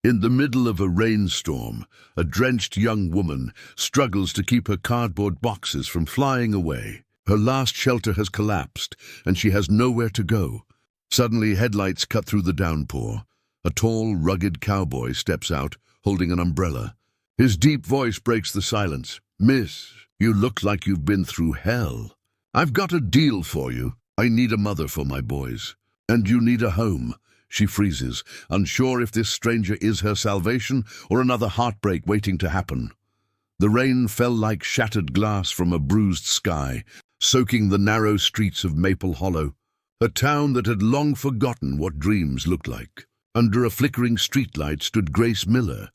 In the middle of a rainstorm, a drenched young woman struggles to keep her cardboard boxes from flying away. Her last shelter has collapsed, and she has nowhere to go. Suddenly, headlights cut through the downpour. A tall, rugged cowboy steps out, holding an umbrella. His deep voice breaks the silence. "Miss, you look like you've been through hell. I've got a deal for you. I need a mother for my boys. And you need a home." She freezes, unsure if this stranger is her salvation or another heartbreak waiting to happen. The rain fell like shattered glass from a bruised sky, soaking the narrow streets of Maple Hollow, a town that had long forgotten what dreams looked like. Under a flickering streetlight stood Grace Miller,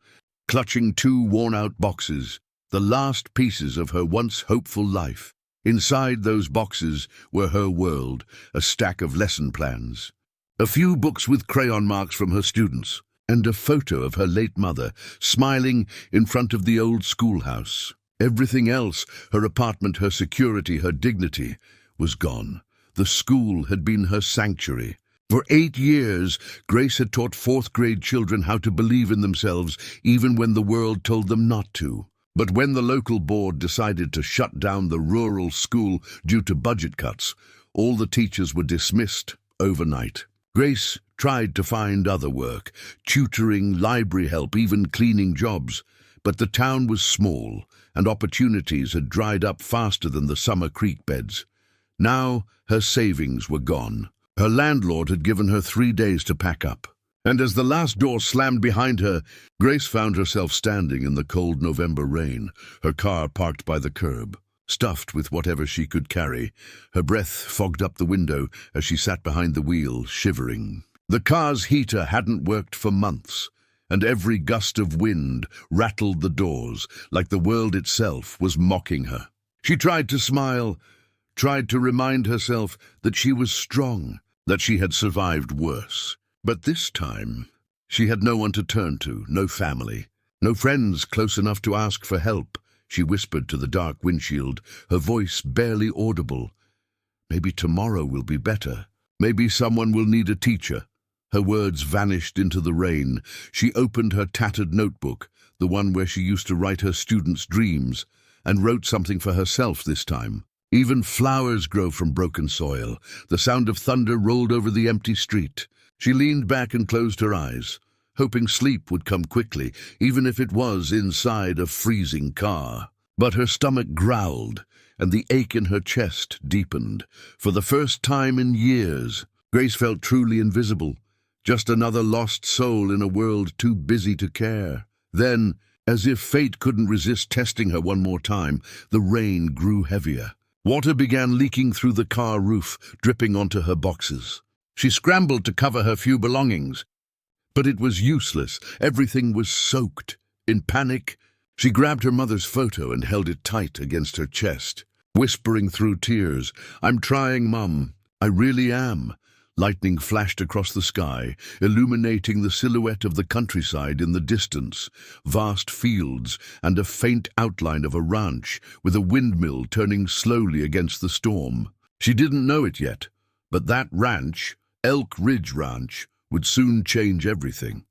clutching two worn-out boxes, the last pieces of her once hopeful life. Inside those boxes were her world, a stack of lesson plans, a few books with crayon marks from her students, and a photo of her late mother, smiling in front of the old schoolhouse. Everything else, her apartment, her security, her dignity, was gone. The school had been her sanctuary. For 8 years, Grace had taught fourth-grade children how to believe in themselves, even when the world told them not to. But when the local board decided to shut down the rural school due to budget cuts, all the teachers were dismissed overnight. Grace tried to find other work, tutoring, library help, even cleaning jobs. But the town was small, and opportunities had dried up faster than the summer creek beds. Now her savings were gone. Her landlord had given her 3 days to pack up. And as the last door slammed behind her, Grace found herself standing in the cold November rain, her car parked by the curb, stuffed with whatever she could carry. Her breath fogged up the window as she sat behind the wheel, shivering. The car's heater hadn't worked for months, and every gust of wind rattled the doors like the world itself was mocking her. She tried to smile, tried to remind herself that she was strong, that she had survived worse. But this time, she had no one to turn to, no family, no friends close enough to ask for help. She whispered to the dark windshield, her voice barely audible. "Maybe tomorrow will be better. Maybe someone will need a teacher." Her words vanished into the rain. She opened her tattered notebook, the one where she used to write her students' dreams, and wrote something for herself this time. Even flowers grow from broken soil. The sound of thunder rolled over the empty street. She leaned back and closed her eyes, hoping sleep would come quickly, even if it was inside a freezing car. But her stomach growled, and the ache in her chest deepened. For the first time in years, Grace felt truly invisible, just another lost soul in a world too busy to care. Then, as if fate couldn't resist testing her one more time, the rain grew heavier. Water began leaking through the car roof, dripping onto her boxes. She scrambled to cover her few belongings, but it was useless. Everything was soaked. In panic, she grabbed her mother's photo and held it tight against her chest, whispering through tears, "I'm trying, Mum. I really am." Lightning flashed across the sky, illuminating the silhouette of the countryside in the distance, vast fields and a faint outline of a ranch with a windmill turning slowly against the storm. She didn't know it yet, but that ranch, Elk Ridge Ranch, would soon change everything.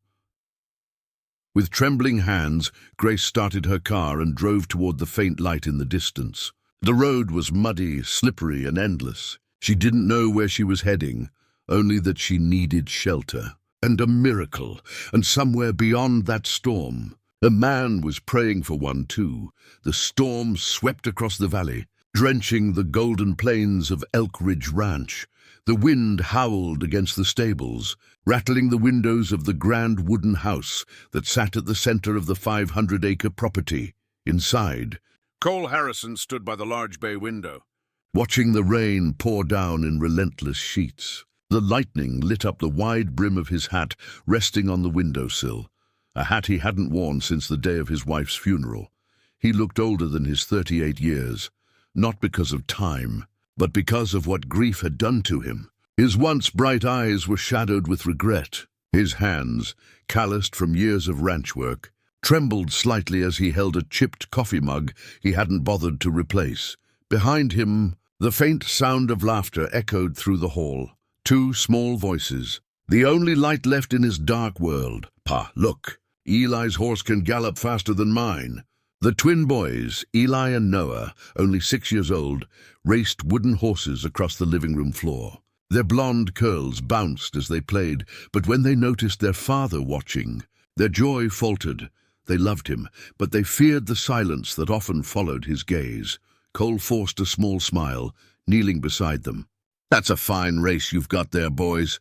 With trembling hands, Grace started her car and drove toward the faint light in the distance. The road was muddy, slippery, and endless. She didn't know where she was heading, only that she needed shelter, and a miracle, and somewhere beyond that storm, a man was praying for one too. The storm swept across the valley, drenching the golden plains of Elk Ridge Ranch. The wind howled against the stables, rattling the windows of the grand wooden house that sat at the center of the 500-acre property. Inside, Cole Harrison stood by the large bay window, watching the rain pour down in relentless sheets. The lightning lit up the wide brim of his hat, resting on the windowsill, a hat he hadn't worn since the day of his wife's funeral. He looked older than his 38 years, not because of time, but because of what grief had done to him. His once bright eyes were shadowed with regret. His hands, calloused from years of ranch work, trembled slightly as he held a chipped coffee mug he hadn't bothered to replace. Behind him, the faint sound of laughter echoed through the hall. 2 small voices, the only light left in his dark world. "Pa, look," Eli's horse can gallop faster than mine." The twin boys, Eli and Noah, only 6 years old, raced wooden horses across the living room floor. Their blonde curls bounced as they played, but when they noticed their father watching, their joy faltered. They loved him, but they feared the silence that often followed his gaze. Cole forced a small smile, kneeling beside them. "That's a fine race you've got there, boys.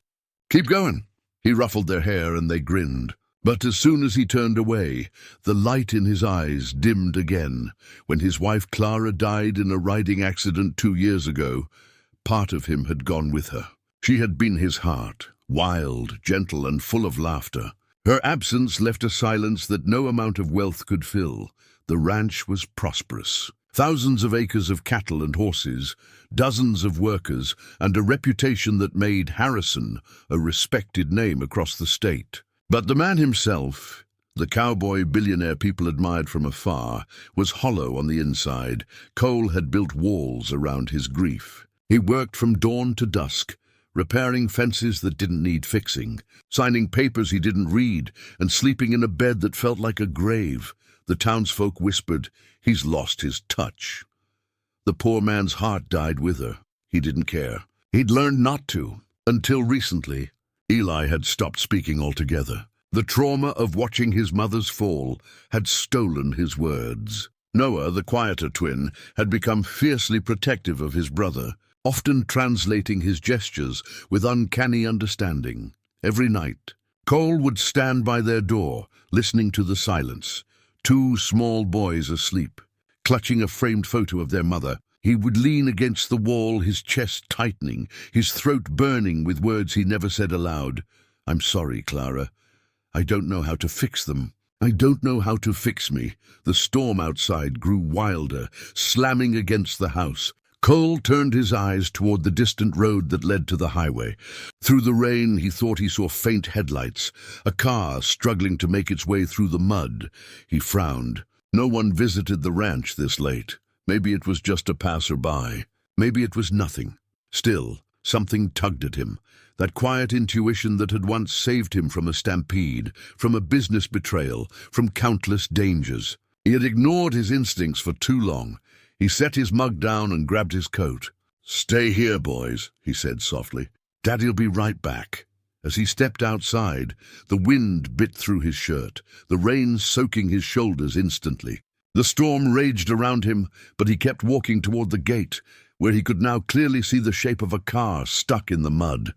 Keep going." He ruffled their hair and they grinned. But as soon as he turned away, the light in his eyes dimmed again. When his wife Clara died in a riding accident 2 years ago, part of him had gone with her. She had been his heart, wild, gentle, and full of laughter. Her absence left a silence that no amount of wealth could fill. The ranch was prosperous. Thousands of acres of cattle and horses, dozens of workers, and a reputation that made Harrison a respected name across the state. But the man himself, the cowboy billionaire people admired from afar, was hollow on the inside. Cole had built walls around his grief. He worked from dawn to dusk, repairing fences that didn't need fixing, signing papers he didn't read, and sleeping in a bed that felt like a grave. The townsfolk whispered, "He's lost his touch." The poor man's heart died with her. He didn't care. He'd learned not to, until recently. Eli had stopped speaking altogether. The trauma of watching his mother's fall had stolen his words. Noah, the quieter twin, had become fiercely protective of his brother, often translating his gestures with uncanny understanding. Every night, Cole would stand by their door, listening to the silence. 2 small boys asleep, clutching a framed photo of their mother. He would lean against the wall, his chest tightening, his throat burning with words he never said aloud. "I'm sorry, Clara. I don't know how to fix them. I don't know how to fix me." The storm outside grew wilder, slamming against the house. Cole turned his eyes toward the distant road that led to the highway. Through the rain, he thought he saw faint headlights, a car struggling to make its way through the mud. He frowned. No one visited the ranch this late. Maybe it was just a passerby. Maybe it was nothing. Still, something tugged at him. That quiet intuition that had once saved him from a stampede, from a business betrayal, from countless dangers. He had ignored his instincts for too long. He set his mug down and grabbed his coat. "Stay here, boys," he said softly. "Daddy'll be right back." As he stepped outside, the wind bit through his shirt, the rain soaking his shoulders instantly. The storm raged around him, but he kept walking toward the gate, where he could now clearly see the shape of a car stuck in the mud.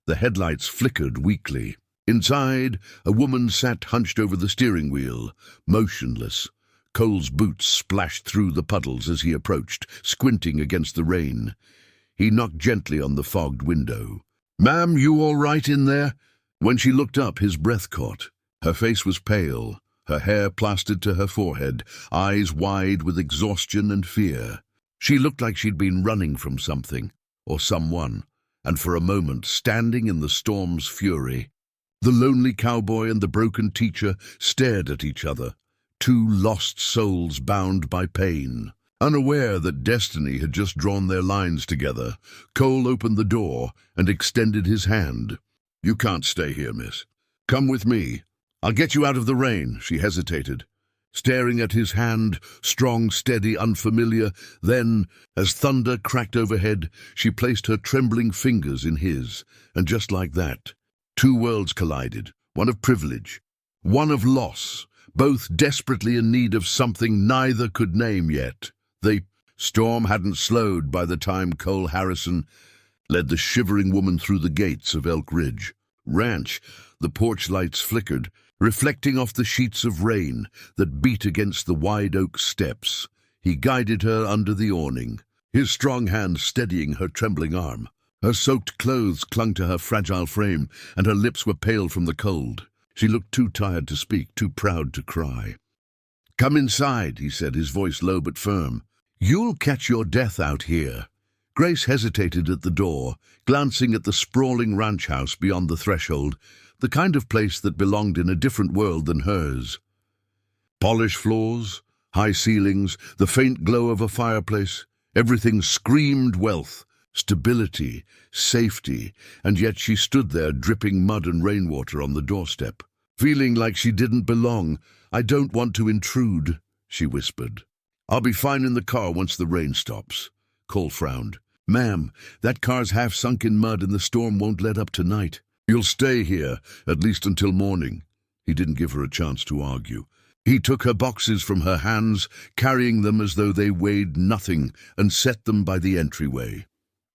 The headlights flickered weakly. Inside, a woman sat hunched over the steering wheel, motionless. Cole's boots splashed through the puddles as he approached, squinting against the rain. He knocked gently on the fogged window. "Ma'am, you all right in there?" When she looked up, his breath caught. Her face was pale, her hair plastered to her forehead, eyes wide with exhaustion and fear. She looked like she'd been running from something, or someone, and for a moment standing in the storm's fury. The lonely cowboy and the broken teacher stared at each other, 2 lost souls bound by pain. Unaware that destiny had just drawn their lines together, Cole opened the door and extended his hand. "You can't stay here, miss. Come with me. I'll get you out of the rain." She hesitated, staring at his hand, strong, steady, unfamiliar. Then, as thunder cracked overhead, she placed her trembling fingers in his, and just like that, 2 worlds collided, one of privilege, one of loss, both desperately in need of something neither could name yet. The storm hadn't slowed by the time Cole Harrison led the shivering woman through the gates of Elk Ridge Ranch. The porch lights flickered, reflecting off the sheets of rain that beat against the wide oak steps. He guided her under the awning, his strong hand steadying her trembling arm. Her soaked clothes clung to her fragile frame, and her lips were pale from the cold. She looked too tired to speak, too proud to cry. "Come inside," he said, his voice low but firm. "You'll catch your death out here." Grace hesitated at the door, glancing at the sprawling ranch house beyond the threshold, the kind of place that belonged in a different world than hers. Polished floors, high ceilings, the faint glow of a fireplace, everything screamed wealth, stability, safety, and yet she stood there dripping mud and rainwater on the doorstep. feeling like she didn't belong. "I don't want to intrude," she whispered. "I'll be fine in the car once the rain stops." Cole frowned. "Ma'am, that car's half sunk in mud and the storm won't let up tonight. You'll stay here, at least until morning." He didn't give her a chance to argue. He took her boxes from her hands, carrying them as though they weighed nothing, and set them by the entryway.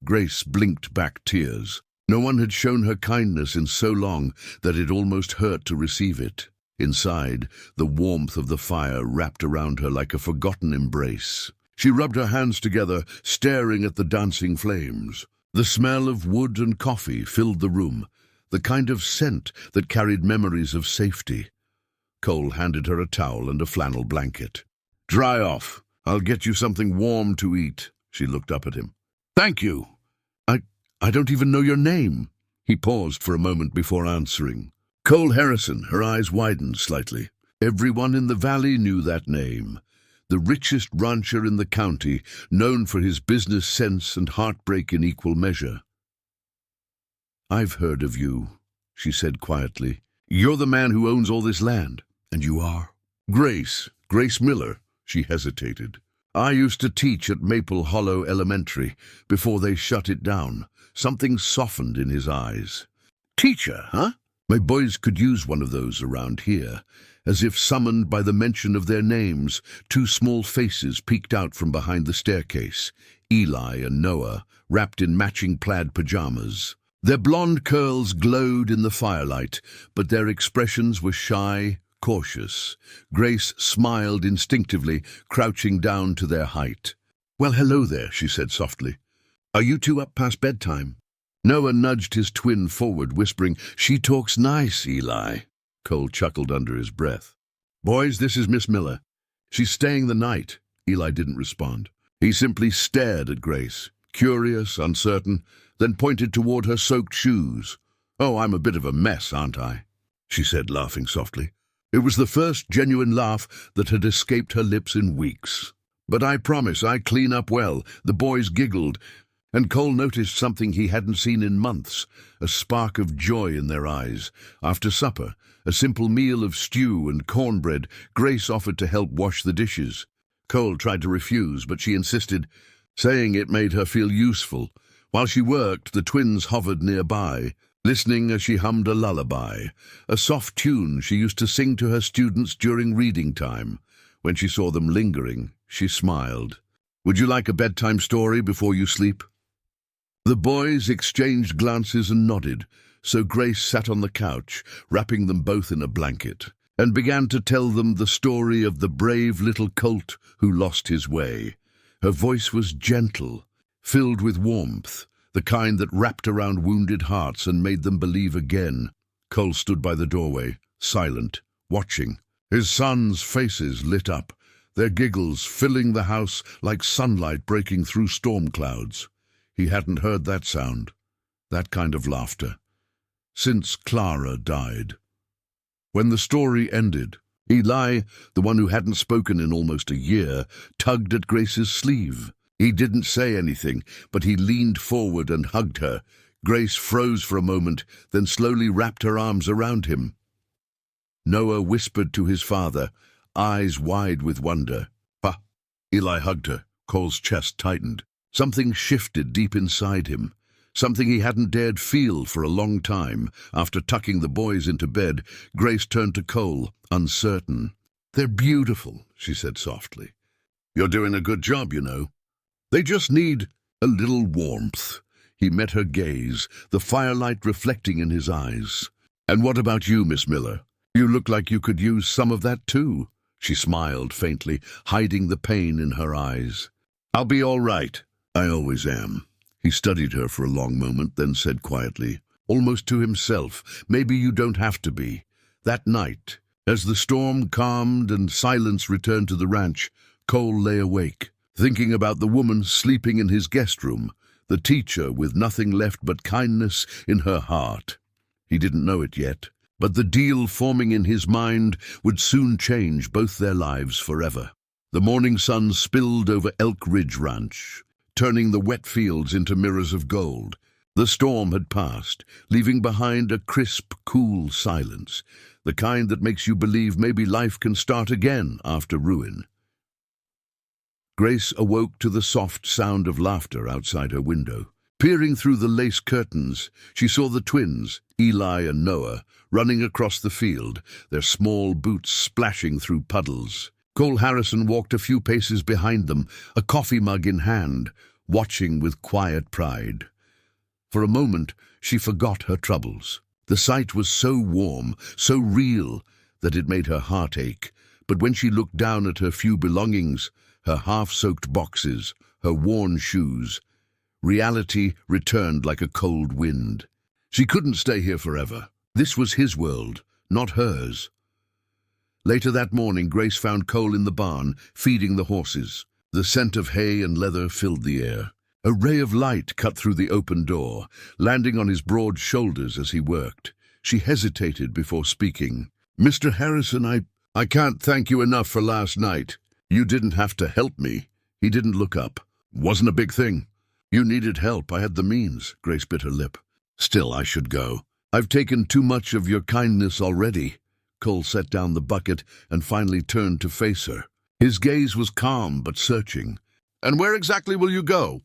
Grace blinked back tears. No one had shown her kindness in so long that it almost hurt to receive it. Inside, the warmth of the fire wrapped around her like a forgotten embrace. She rubbed her hands together, staring at the dancing flames. The smell of wood and coffee filled the room, the kind of scent that carried memories of safety. Cole handed her a towel and a flannel blanket. "Dry off. I'll get you something warm to eat." She looked up at him. "Thank you." I don't even know your name." He paused for a moment before answering. "Cole Harrison." Her eyes widened slightly. Everyone in the valley knew that name. The richest rancher in the county, known for his business sense and heartbreak in equal measure. "I've heard of you," she said quietly. "You're the man who owns all this land." "And you are?" Grace Miller." She hesitated. "I used to teach at Maple Hollow Elementary before they shut it down." Something softened in his eyes. "Teacher, huh?" "My boys could use one of those around here." As if summoned by the mention of their names, two small faces peeked out from behind the staircase. Eli and Noah, wrapped in matching plaid pajamas. Their blonde curls glowed in the firelight, but their expressions were shy, cautious. Grace smiled instinctively, crouching down to their height. "Well, hello there," she said softly. "Are you two up past bedtime?" Noah nudged his twin forward, whispering, "She talks nice, Eli." Cole chuckled under his breath. "Boys, this is Miss Miller. She's staying the night." Eli didn't respond. He simply stared at Grace, curious, uncertain, then pointed toward her soaked shoes. "Oh, I'm a bit of a mess, aren't I?" she said, laughing softly. It was the first genuine laugh that had escaped her lips in weeks. "But I promise I clean up well." The boys giggled, and Cole noticed something he hadn't seen in months, a spark of joy in their eyes. After supper, a simple meal of stew and cornbread, Grace offered to help wash the dishes. Cole tried to refuse, but she insisted, saying it made her feel useful. While she worked, the twins hovered nearby, listening as she hummed a lullaby, a soft tune she used to sing to her students during reading time. When she saw them lingering, she smiled. "Would you like a bedtime story before you sleep?" The boys exchanged glances and nodded, so Grace sat on the couch, wrapping them both in a blanket, and began to tell them the story of the brave little colt who lost his way. Her voice was gentle, filled with warmth, the kind that wrapped around wounded hearts and made them believe again. Cole stood by the doorway, silent, watching. His sons' faces lit up, their giggles filling the house like sunlight breaking through storm clouds. He hadn't heard that sound, that kind of laughter, since Clara died. When the story ended, Eli, the one who hadn't spoken in almost a year, tugged at Grace's sleeve. He didn't say anything, but he leaned forward and hugged her. Grace froze for a moment, then slowly wrapped her arms around him. Noah whispered to his father, eyes wide with wonder. "Pa." Eli hugged her. Cole's chest tightened. Something shifted deep inside him, something he hadn't dared feel for a long time. After tucking the boys into bed, Grace turned to Cole, uncertain. "They're beautiful," she said softly. "You're doing a good job, you know. They just need a little warmth." He met her gaze, the firelight reflecting in his eyes. "And what about you, Miss Miller? You look like you could use some of that too." She smiled faintly, hiding the pain in her eyes. "I'll be all right. I always am." He studied her for a long moment, then said quietly, almost to himself, "Maybe you don't have to be." That night, as the storm calmed and silence returned to the ranch, Cole lay awake, thinking about the woman sleeping in his guest room, the teacher with nothing left but kindness in her heart. He didn't know it yet, but the deal forming in his mind would soon change both their lives forever. The morning sun spilled over Elk Ridge Ranch, turning the wet fields into mirrors of gold. The storm had passed, leaving behind a crisp, cool silence. the kind that makes you believe maybe life can start again after ruin. Grace awoke to the soft sound of laughter outside her window. Peering through the lace curtains, she saw the twins, Eli and Noah, running across the field, their small boots splashing through puddles. Cole Harrison walked a few paces behind them, a coffee mug in hand, watching with quiet pride. For a moment, she forgot her troubles. The sight was so warm, so real, that it made her heart ache. But when she looked down at her few belongings, her half-soaked boxes, her worn shoes, reality returned like a cold wind. She couldn't stay here forever. This was his world, not hers. Later that morning, Grace found Cole in the barn, feeding the horses. The scent of hay and leather filled the air. A ray of light cut through the open door, landing on his broad shoulders as he worked. She hesitated before speaking. "Mr. Harrison, I can't thank you enough for last night. You didn't have to help me." He didn't look up. "Wasn't a big thing. You needed help. I had the means." Grace bit her lip. "Still, I should go. I've taken too much of your kindness already." Cole set down the bucket and finally turned to face her. His gaze was calm but searching. "And where exactly will you go?"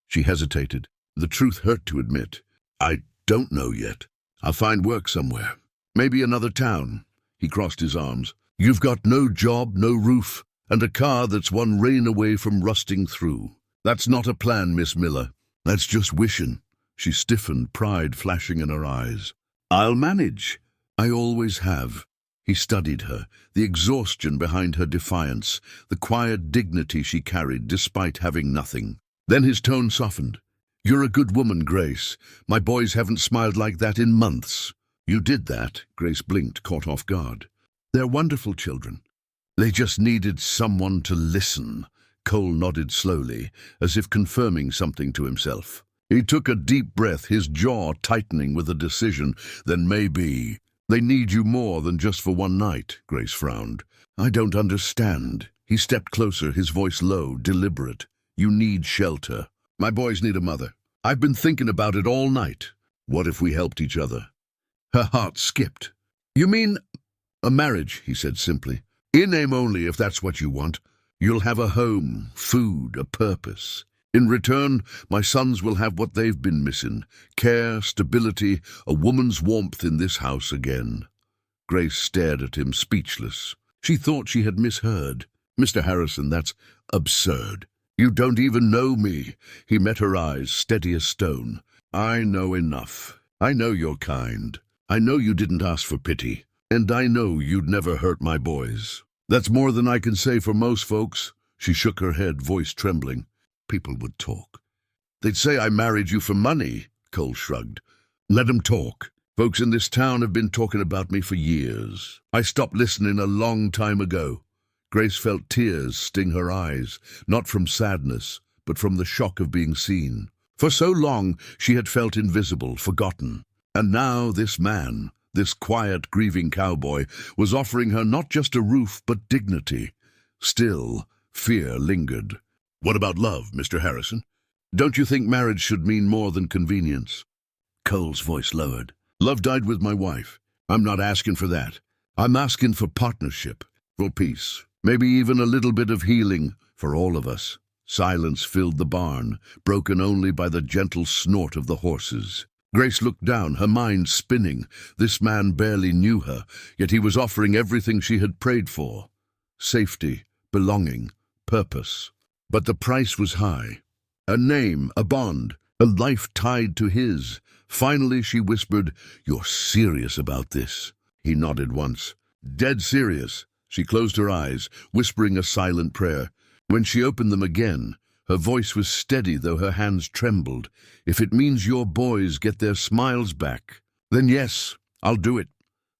She hesitated. The truth hurt to admit. "I don't know yet. I'll find work somewhere. Maybe another town." He crossed his arms. "You've got no job, no roof, and a car that's one rain away from rusting through. That's not a plan, Miss Miller. That's just wishing." She stiffened, pride flashing in her eyes. "I'll manage. I always have." He studied her, the exhaustion behind her defiance, the quiet dignity she carried despite having nothing. Then his tone softened. "You're a good woman, Grace. My boys haven't smiled like that in months." "You did that?" Grace blinked, caught off guard. "They're wonderful children. They just needed someone to listen." Cole nodded slowly, as if confirming something to himself. He took a deep breath, his jaw tightening with a decision. "Then maybe they need you more than just for one night," Grace frowned. "I don't understand." He stepped closer, his voice low, deliberate. "You need shelter. My boys need a mother. I've been thinking about it all night. What if we helped each other?" Her heart skipped. "You mean a marriage," he said simply. "In name only, if that's what you want. You'll have a home, food, a purpose. In return, my sons will have what they've been missing: care, stability, a woman's warmth in this house again." Grace stared at him, speechless. She thought she had misheard. "Mr. Harrison, that's absurd. You don't even know me." He met her eyes, steady as stone. "I know enough. I know you're kind. I know you didn't ask for pity. And I know you'd never hurt my boys. That's more than I can say for most folks." She shook her head, voice trembling. "People would talk. They'd say I married you for money." Cole shrugged. "Let 'em talk. Folks in this town have been talking about me for years. I stopped listening a long time ago." Grace felt tears sting her eyes, not from sadness, but from the shock of being seen. For so long she had felt invisible, forgotten. And now this man, this quiet, grieving cowboy, was offering her not just a roof, but dignity. Still, fear lingered. "What about love, Mr. Harrison? Don't you think marriage should mean more than convenience?" Cole's voice lowered. "Love died with my wife. I'm not asking for that. I'm asking for partnership, for peace. Maybe even a little bit of healing for all of us." Silence filled the barn, broken only by the gentle snort of the horses. Grace looked down, her mind spinning. This man barely knew her, yet he was offering everything she had prayed for: safety, belonging, purpose. But the price was high. A name, a bond, a life tied to his. Finally she whispered, "You're serious about this?" He nodded once. "Dead serious." She closed her eyes, whispering a silent prayer. When she opened them again, her voice was steady though her hands trembled. "If it means your boys get their smiles back, then yes, I'll do it."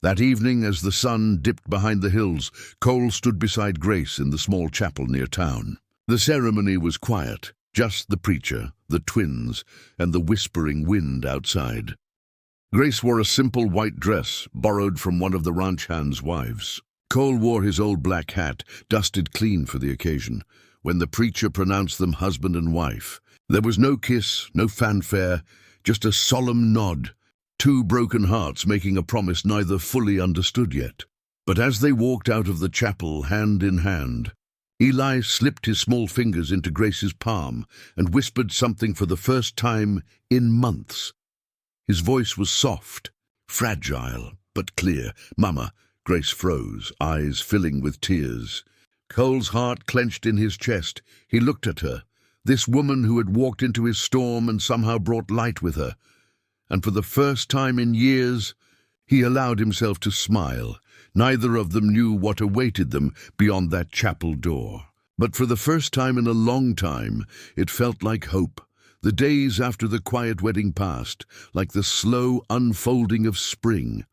That evening, as the sun dipped behind the hills, Cole stood beside Grace in the small chapel near town. The ceremony was quiet, just the preacher, the twins, and the whispering wind outside. Grace wore a simple white dress, borrowed from one of the ranch hands' wives. Cole wore his old black hat, dusted clean for the occasion. When the preacher pronounced them husband and wife, there was no kiss, no fanfare, just a solemn nod. two broken hearts making a promise neither fully understood yet. But as they walked out of the chapel hand in hand, Eli slipped his small fingers into Grace's palm and whispered something for the first time in months. His voice was soft, fragile, but clear. "Mama." Grace froze, eyes filling with tears. Cole's heart clenched in his chest. He looked at her, this woman who had walked into his storm and somehow brought light with her. And for the first time in years, he allowed himself to smile. Neither of them knew what awaited them beyond that chapel door. But for the first time in a long time, it felt like hope. The days after the quiet wedding passed, like the slow unfolding of spring.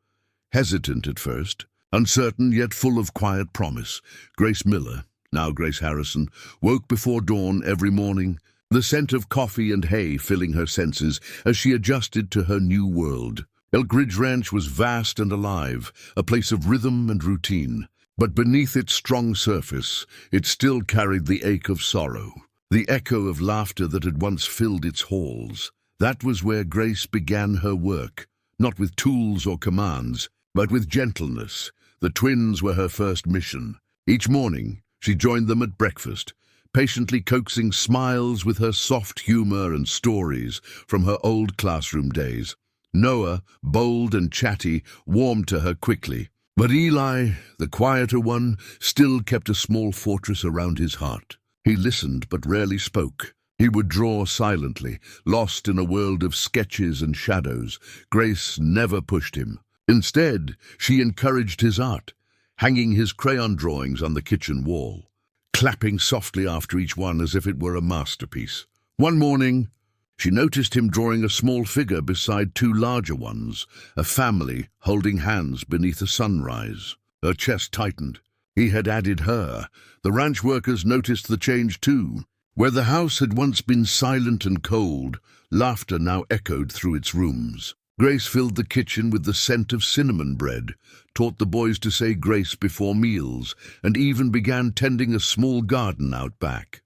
Hesitant at first, uncertain yet full of quiet promise, Grace Miller, now Grace Harrison, woke before dawn every morning, the scent of coffee and hay filling her senses as she adjusted to her new world. Elk Ridge Ranch was vast and alive, a place of rhythm and routine. But beneath its strong surface, it still carried the ache of sorrow, the echo of laughter that had once filled its halls. That was where Grace began her work, not with tools or commands, but with gentleness. The twins were her first mission. Each morning, she joined them at breakfast, patiently coaxing smiles with her soft humor and stories from her old classroom days. Noah, bold and chatty, warmed to her quickly. But Eli, the quieter one, still kept a small fortress around his heart. He listened but rarely spoke. He would draw silently, lost in a world of sketches and shadows. Grace never pushed him. Instead, she encouraged his art, hanging his crayon drawings on the kitchen wall, clapping softly after each one as if it were a masterpiece. One morning, she noticed him drawing a small figure beside two larger ones, a family holding hands beneath a sunrise. Her chest tightened. He had added her. The ranch workers noticed the change too. Where the house had once been silent and cold, laughter now echoed through its rooms. Grace filled the kitchen with the scent of cinnamon bread, taught the boys to say grace before meals, and even began tending a small garden out back.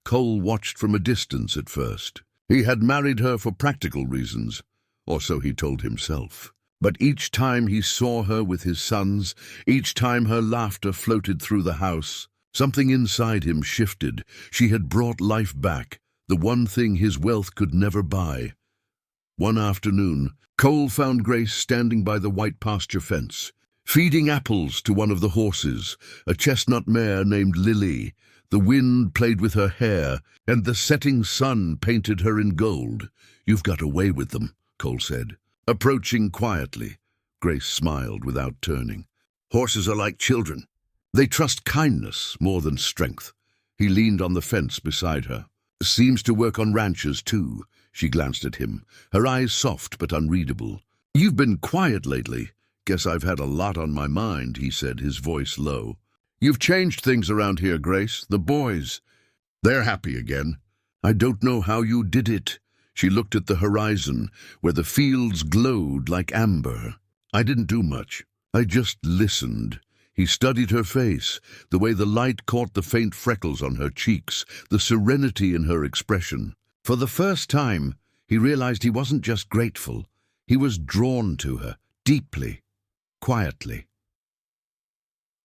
Cole watched from a distance at first. He had married her for practical reasons, or so he told himself. But each time he saw her with his sons, each time her laughter floated through the house, something inside him shifted. She had brought life back, the one thing his wealth could never buy. One afternoon, Cole found Grace standing by the white pasture fence, feeding apples to one of the horses, a chestnut mare named Lily. The wind played with her hair, and the setting sun painted her in gold. "You've got away with them," Cole said. Approaching quietly, Grace smiled without turning. "Horses are like children. They trust kindness more than strength." He leaned on the fence beside her. "Seems to work on ranches, too." She glanced at him, her eyes soft but unreadable. "You've been quiet lately." "Guess I've had a lot on my mind," he said, his voice low. "You've changed things around here, Grace. The boys, they're happy again." "I don't know how you did it." She looked at the horizon, where the fields glowed like amber. "I didn't do much. I just listened." He studied her face, the way the light caught the faint freckles on her cheeks, the serenity in her expression. For the first time, he realized he wasn't just grateful. He was drawn to her, deeply, quietly.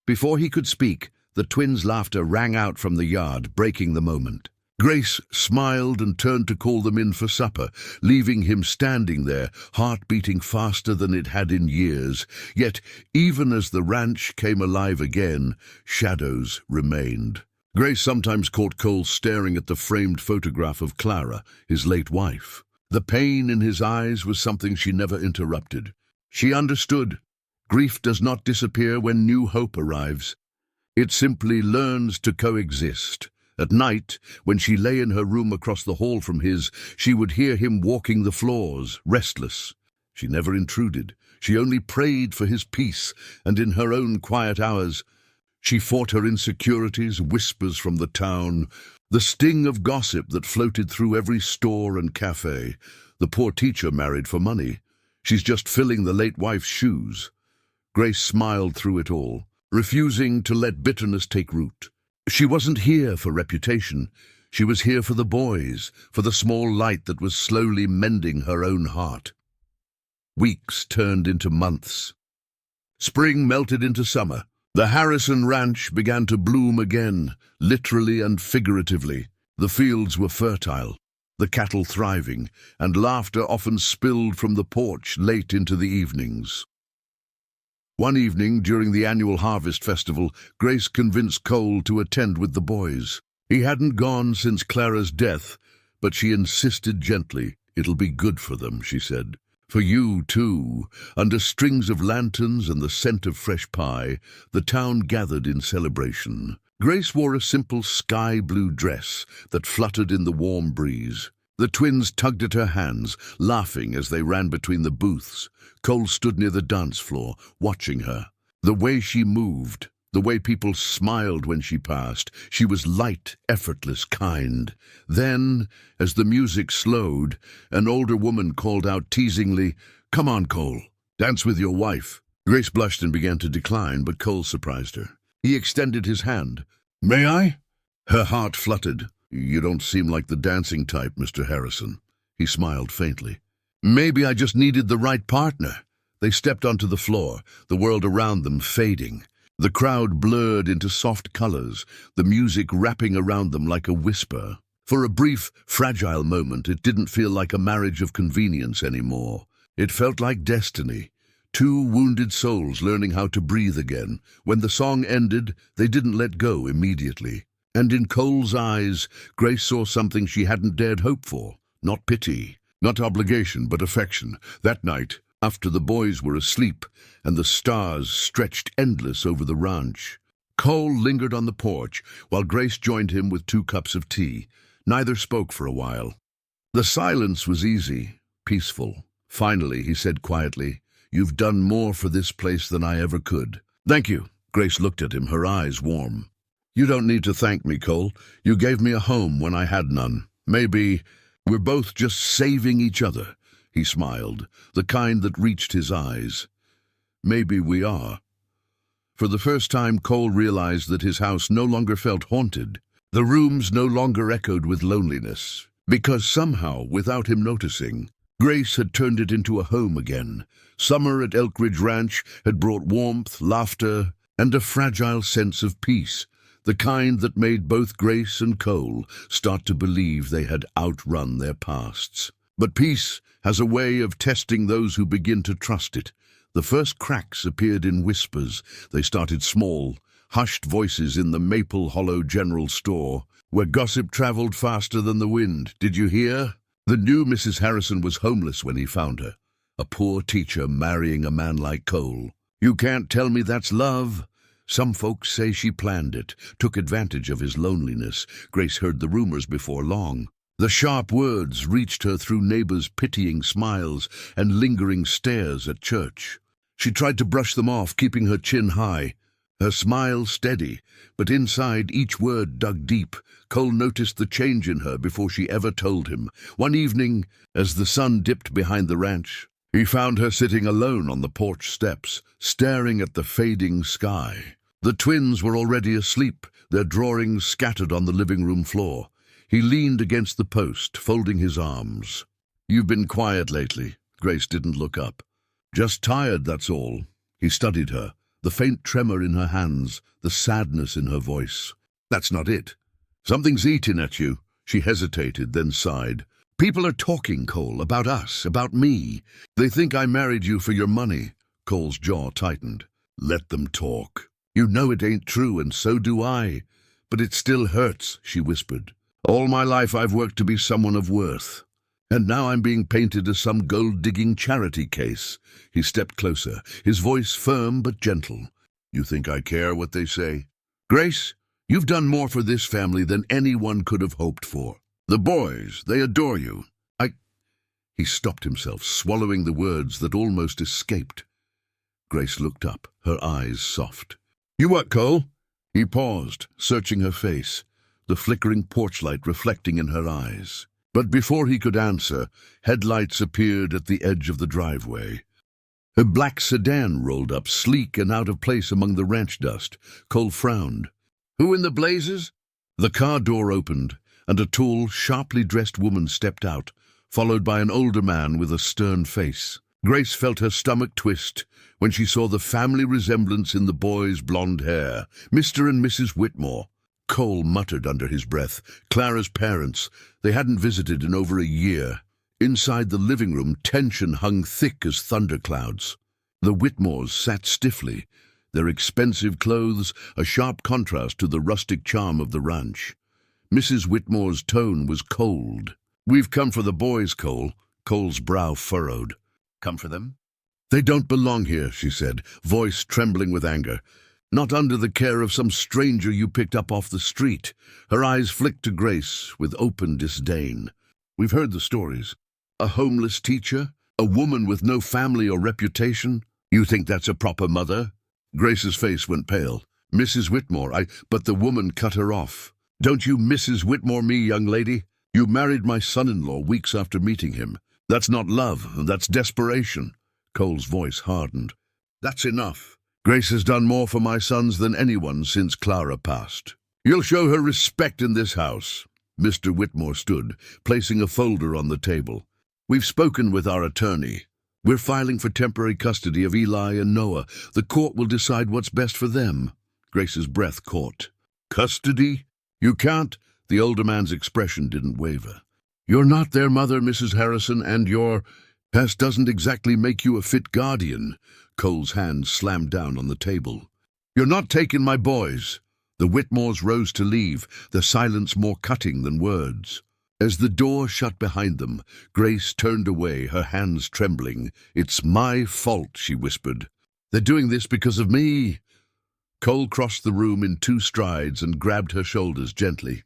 Before he could speak, the twins' laughter rang out from the yard, breaking the moment. Grace smiled and turned to call them in for supper, leaving him standing there, heart beating faster than it had in years. Yet, even as the ranch came alive again, shadows remained. Grace sometimes caught Cole staring at the framed photograph of Clara, his late wife. The pain in his eyes was something she never interrupted. She understood. Grief does not disappear when new hope arrives. It simply learns to coexist. At night, when she lay in her room across the hall from his, she would hear him walking the floors, restless. She never intruded. She only prayed for his peace, and in her own quiet hours, she fought her insecurities, whispers from the town, the sting of gossip that floated through every store and cafe. The poor teacher married for money. She's just filling the late wife's shoes. Grace smiled through it all, refusing to let bitterness take root. She wasn't here for reputation. She was here for the boys, for the small light that was slowly mending her own heart. Weeks turned into months. Spring melted into summer. The Harrison Ranch began to bloom again, literally and figuratively. The fields were fertile, the cattle thriving, and laughter often spilled from the porch late into the evenings. One evening during the annual harvest festival, Grace convinced Cole to attend with the boys. He hadn't gone since Clara's death, but she insisted gently. "It'll be good for them," she said. "For you, too." Under strings of lanterns and the scent of fresh pie, the town gathered in celebration. Grace wore a simple sky-blue dress that fluttered in the warm breeze. The twins tugged at her hands, laughing as they ran between the booths. Cole stood near the dance floor, watching her. The way she moved, the way people smiled when she passed, she was light, effortless, kind. Then, as the music slowed, an older woman called out teasingly, "Come on, Cole, dance with your wife." Grace blushed and began to decline, but Cole surprised her. He extended his hand. "May I?" Her heart fluttered. "You don't seem like the dancing type, Mr. Harrison." He smiled faintly. "Maybe I just needed the right partner." They stepped onto the floor, the world around them fading. The crowd blurred into soft colors, the music wrapping around them like a whisper. For a brief, fragile moment, it didn't feel like a marriage of convenience anymore. It felt like destiny. Two wounded souls learning how to breathe again. When the song ended, they didn't let go immediately. And in Cole's eyes, Grace saw something she hadn't dared hope for. Not pity, not obligation, but affection. That night, after the boys were asleep and the stars stretched endless over the ranch, Cole lingered on the porch while Grace joined him with 2 cups of tea. Neither spoke for a while. The silence was easy, peaceful. Finally, he said quietly, "You've done more for this place than I ever could." "Thank you." Grace looked at him, her eyes warm. "You don't need to thank me, Cole. You gave me a home when I had none. Maybe we're both just saving each other." He smiled, the kind that reached his eyes. "Maybe we are." For the first time, Cole realized that his house no longer felt haunted. The rooms no longer echoed with loneliness, because somehow, without him noticing, Grace had turned it into a home again. Summer at Elk Ridge Ranch had brought warmth, laughter, and a fragile sense of peace, the kind that made both Grace and Cole start to believe they had outrun their pasts. But peace has a way of testing those who begin to trust it. The first cracks appeared in whispers. They started small, hushed voices in the Maple Hollow General Store, where gossip traveled faster than the wind. "Did you hear? The new Mrs. Harrison was homeless when he found her. A poor teacher marrying a man like Cole. You can't tell me that's love." Some folks say she planned it, took advantage of his loneliness. Grace heard the rumors before long. The sharp words reached her through neighbors' pitying smiles and lingering stares at church. She tried to brush them off, keeping her chin high, her smile steady, but inside each word dug deep. Cole noticed the change in her before she ever told him. One evening, as the sun dipped behind the ranch, he found her sitting alone on the porch steps, staring at the fading sky. The twins were already asleep, their drawings scattered on the living room floor. He leaned against the post, folding his arms. "You've been quiet lately." Grace didn't look up. "Just tired, that's all." He studied her, the faint tremor in her hands, the sadness in her voice. "That's not it. Something's eating at you." She hesitated, then sighed. "People are talking, Cole, about us, about me. They think I married you for your money." Cole's jaw tightened. "Let them talk. You know it ain't true, and so do I. But it still hurts," she whispered. "All my life I've worked to be someone of worth. And now I'm being painted as some gold-digging charity case." He stepped closer, his voice firm but gentle. "You think I care what they say? Grace, you've done more for this family than anyone could have hoped for. The boys, they adore you. He stopped himself, swallowing the words that almost escaped. Grace looked up, her eyes soft. "You what, Cole?" He paused, searching her face, the flickering porch light reflecting in her eyes. But before he could answer, headlights appeared at the edge of the driveway. A black sedan rolled up, sleek and out of place among the ranch dust. Cole frowned. "Who in the blazes?" The car door opened, and a tall, sharply dressed woman stepped out, followed by an older man with a stern face. Grace felt her stomach twist when she saw the family resemblance in the boy's blonde hair. Mr. and Mrs. Whitmore. Cole muttered under his breath. Clara's parents. They hadn't visited in over a year. Inside the living room, tension hung thick as thunderclouds. The Whitmores sat stiffly, their expensive clothes a sharp contrast to the rustic charm of the ranch. Mrs. Whitmore's tone was cold. "We've come for the boys, Cole." Cole's brow furrowed. "Come for them?" "They don't belong here," she said, voice trembling with anger. "Not under the care of some stranger you picked up off the street." Her eyes flicked to Grace with open disdain. "We've heard the stories. A homeless teacher, a woman with no family or reputation. You think that's a proper mother?" Grace's face went pale. "Mrs. Whitmore, but the woman cut her off." "Don't you Mrs. Whitmore me, young lady? You married my son-in-law weeks after meeting him. That's not love, that's desperation." Cole's voice hardened. "That's enough. Grace has done more for my sons than anyone since Clara passed. You'll show her respect in this house." Mr. Whitmore stood, placing a folder on the table. "We've spoken with our attorney. We're filing for temporary custody of Eli and Noah. The court will decide what's best for them." Grace's breath caught. "Custody? You can't." The older man's expression didn't waver. "You're not their mother, Mrs. Harrison, and your past doesn't exactly make you a fit guardian." Cole's hand slammed down on the table. "You're not taking my boys." The Whitmores rose to leave, their silence more cutting than words. As the door shut behind them, Grace turned away, her hands trembling. "It's my fault," she whispered. "They're doing this because of me." Cole crossed the room in 2 strides and grabbed her shoulders gently.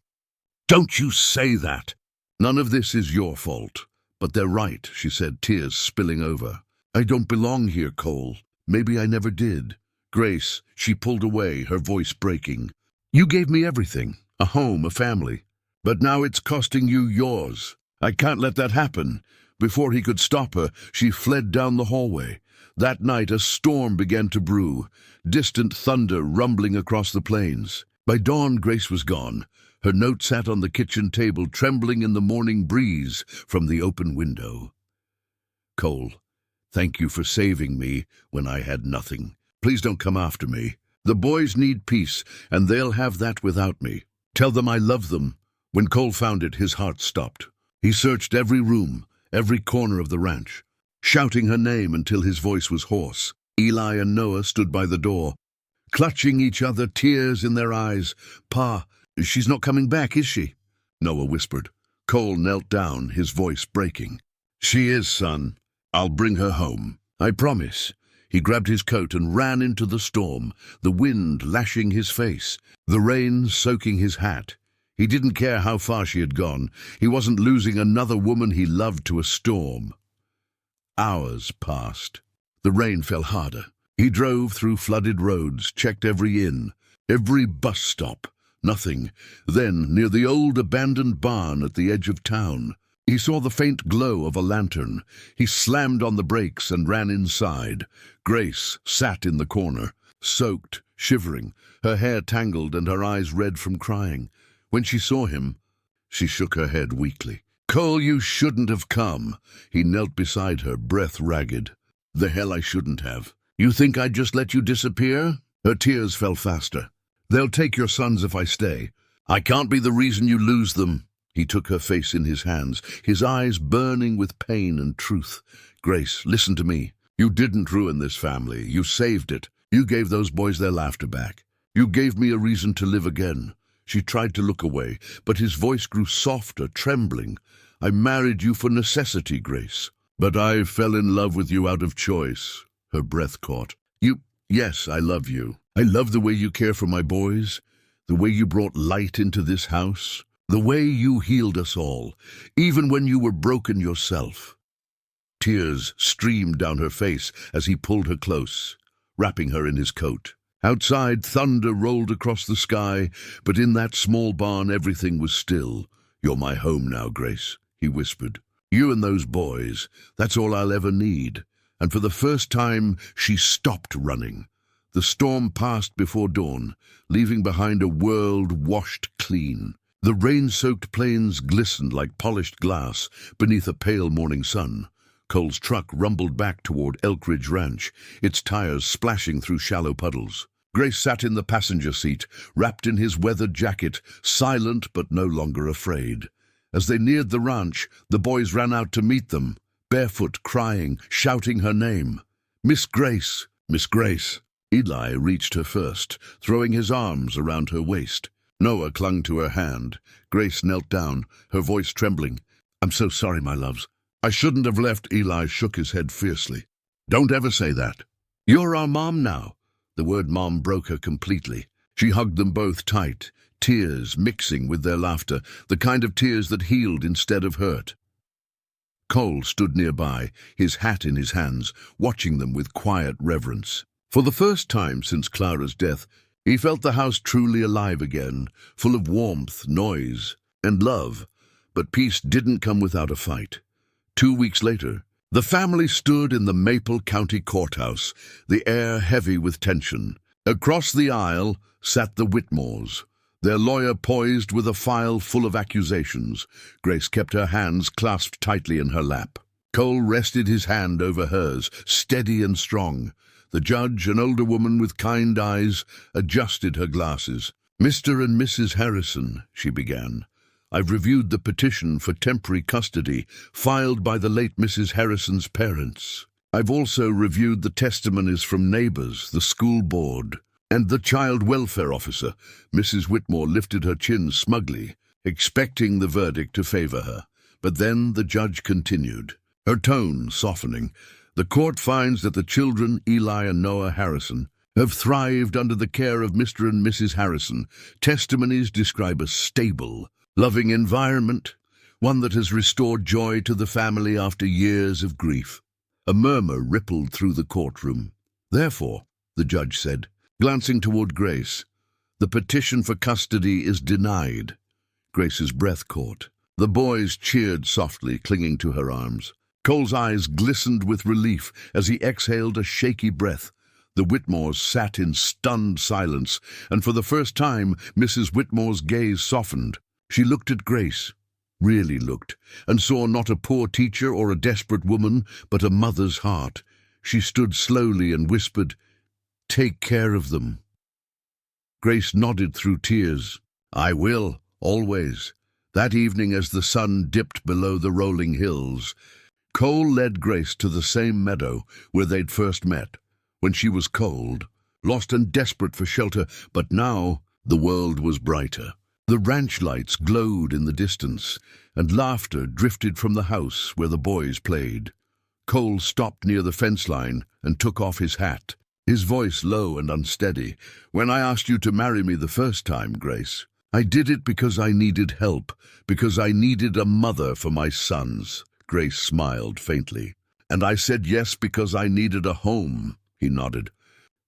"Don't you say that! None of this is your fault. But they're right," she said, tears spilling over. "I don't belong here, Cole. Maybe I never did." "Grace," she pulled away, her voice breaking. "You gave me everything, a home, a family. But now it's costing you yours. I can't let that happen." Before he could stop her, she fled down the hallway. That night a storm began to brew, distant thunder rumbling across the plains. By dawn, Grace was gone. Her note sat on the kitchen table, trembling in the morning breeze from the open window. "Cole, thank you for saving me when I had nothing. Please don't come after me. The boys need peace, and they'll have that without me. Tell them I love them." When Cole found it, his heart stopped. He searched every room, every corner of the ranch, shouting her name until his voice was hoarse. Eli and Noah stood by the door, clutching each other, tears in their eyes. "Pa, she's not coming back, is she?" Noah whispered. Cole knelt down, his voice breaking. "She is, son. I'll bring her home. I promise." He grabbed his coat and ran into the storm, the wind lashing his face, the rain soaking his hat. He didn't care how far she had gone. He wasn't losing another woman he loved to a storm. Hours passed. The rain fell harder. He drove through flooded roads, checked every inn, every bus stop. Nothing. Then, near the old abandoned barn at the edge of town, he saw the faint glow of a lantern. He slammed on the brakes and ran inside. Grace sat in the corner, soaked, shivering, her hair tangled and her eyes red from crying. When she saw him, she shook her head weakly. "Cole, you shouldn't have come." He knelt beside her, breath ragged. "The hell I shouldn't have. You think I'd just let you disappear?" Her tears fell faster. "They'll take your sons if I stay. I can't be the reason you lose them." He took her face in his hands, his eyes burning with pain and truth. "Grace, listen to me. You didn't ruin this family. You saved it. You gave those boys their laughter back. You gave me a reason to live again." She tried to look away, but his voice grew softer, trembling. "I married you for necessity, Grace. But I fell in love with you out of choice." Her breath caught. Yes, I love you. I love the way you care for my boys, the way you brought light into this house, the way you healed us all, even when you were broken yourself." Tears streamed down her face as he pulled her close, wrapping her in his coat. Outside, thunder rolled across the sky, but in that small barn everything was still. "You're my home now, Grace," he whispered. "You and those boys, that's all I'll ever need." And for the first time, she stopped running. The storm passed before dawn, leaving behind a world washed clean. The rain-soaked plains glistened like polished glass beneath a pale morning sun. Cole's truck rumbled back toward Elk Ridge Ranch, its tires splashing through shallow puddles. Grace sat in the passenger seat, wrapped in his weathered jacket, silent but no longer afraid. As they neared the ranch, the boys ran out to meet them, barefoot, crying, shouting her name. "Miss Grace! Miss Grace!" Eli reached her first, throwing his arms around her waist. Noah clung to her hand. Grace knelt down, her voice trembling. "I'm so sorry, my loves. I shouldn't have left." Eli shook his head fiercely. "Don't ever say that. You're our mom now." The word mom broke her completely. She hugged them both tight, tears mixing with their laughter, the kind of tears that healed instead of hurt. Cole stood nearby, his hat in his hands, watching them with quiet reverence. For the first time since Clara's death, he felt the house truly alive again, full of warmth, noise, and love. But peace didn't come without a fight. 2 weeks later, the family stood in the Maple County Courthouse, the air heavy with tension. Across the aisle sat the Whitmores, their lawyer poised with a file full of accusations. Grace kept her hands clasped tightly in her lap. Cole rested his hand over hers, steady and strong. The judge, an older woman with kind eyes, adjusted her glasses. "Mr. and Mrs. Harrison," she began, "I've reviewed the petition for temporary custody filed by the late Mrs. Harrison's parents. I've also reviewed the testimonies from neighbors, the school board, and the child welfare officer." Mrs. Whitmore lifted her chin smugly, expecting the verdict to favor her. But then the judge continued, her tone softening. "The court finds that the children, Eli and Noah Harrison, have thrived under the care of Mr. and Mrs. Harrison. Testimonies describe a stable, loving environment, one that has restored joy to the family after years of grief." A murmur rippled through the courtroom. "Therefore," the judge said, glancing toward Grace, "the petition for custody is denied." Grace's breath caught. The boys cheered softly, clinging to her arms. Cole's eyes glistened with relief as he exhaled a shaky breath. The Whitmores sat in stunned silence, and for the first time Mrs. Whitmore's gaze softened. She looked at Grace, really looked, and saw not a poor teacher or a desperate woman, but a mother's heart. She stood slowly and whispered, "Take care of them." Grace nodded through tears. "I will, always." That evening, as the sun dipped below the rolling hills, Cole led Grace to the same meadow where they'd first met, when she was cold, lost and desperate for shelter. But now the world was brighter. The ranch lights glowed in the distance, and laughter drifted from the house where the boys played. Cole stopped near the fence line and took off his hat, his voice low and unsteady. "When I asked you to marry me the first time, Grace, I did it because I needed help, because I needed a mother for my sons." Grace smiled faintly. "And I said yes because I needed a home," he nodded.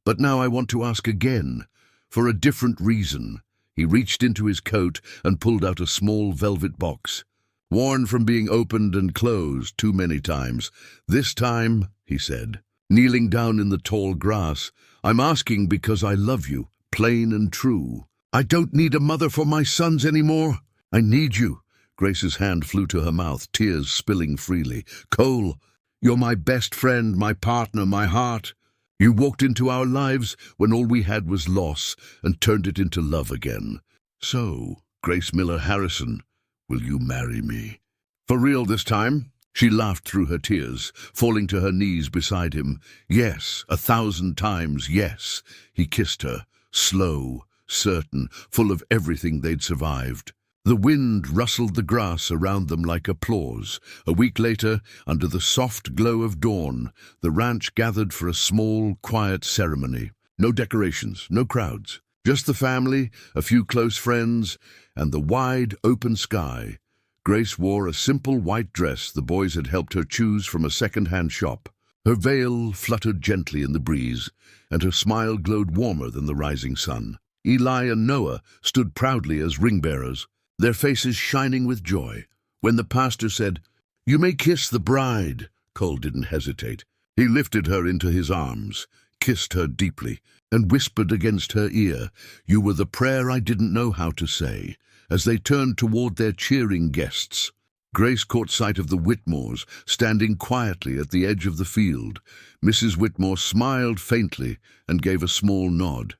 "But now I want to ask again, for a different reason." He reached into his coat and pulled out a small velvet box, worn from being opened and closed too many times. "This time," he said, kneeling down in the tall grass, "I'm asking because I love you, plain and true. I don't need a mother for my sons anymore. I need you." Grace's hand flew to her mouth, tears spilling freely. "Cole, you're my best friend, my partner, my heart. You walked into our lives when all we had was loss and turned it into love again. So, Grace Miller Harrison, will you marry me? For real this time?" She laughed through her tears, falling to her knees beside him. "Yes, 1,000 times yes." He kissed her, slow, certain, full of everything they'd survived. The wind rustled the grass around them like applause. A week later, under the soft glow of dawn, the ranch gathered for a small, quiet ceremony. No decorations, no crowds. Just the family, a few close friends, and the wide, open sky. Grace wore a simple white dress the boys had helped her choose from a second-hand shop. Her veil fluttered gently in the breeze, and her smile glowed warmer than the rising sun. Eli and Noah stood proudly as ring-bearers, their faces shining with joy. When the pastor said, "You may kiss the bride," Cole didn't hesitate. He lifted her into his arms, kissed her deeply, and whispered against her ear, "You were the prayer I didn't know how to say." As they turned toward their cheering guests, Grace caught sight of the Whitmores standing quietly at the edge of the field. Mrs. Whitmore smiled faintly and gave a small nod,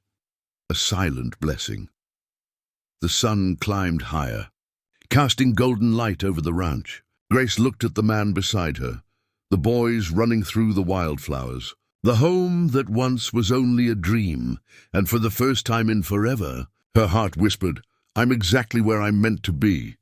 a silent blessing. The sun climbed higher, casting golden light over the ranch. Grace looked at the man beside her, the boys running through the wildflowers. The home that once was only a dream, and for the first time in forever, her heart whispered, "I'm exactly where I'm meant to be."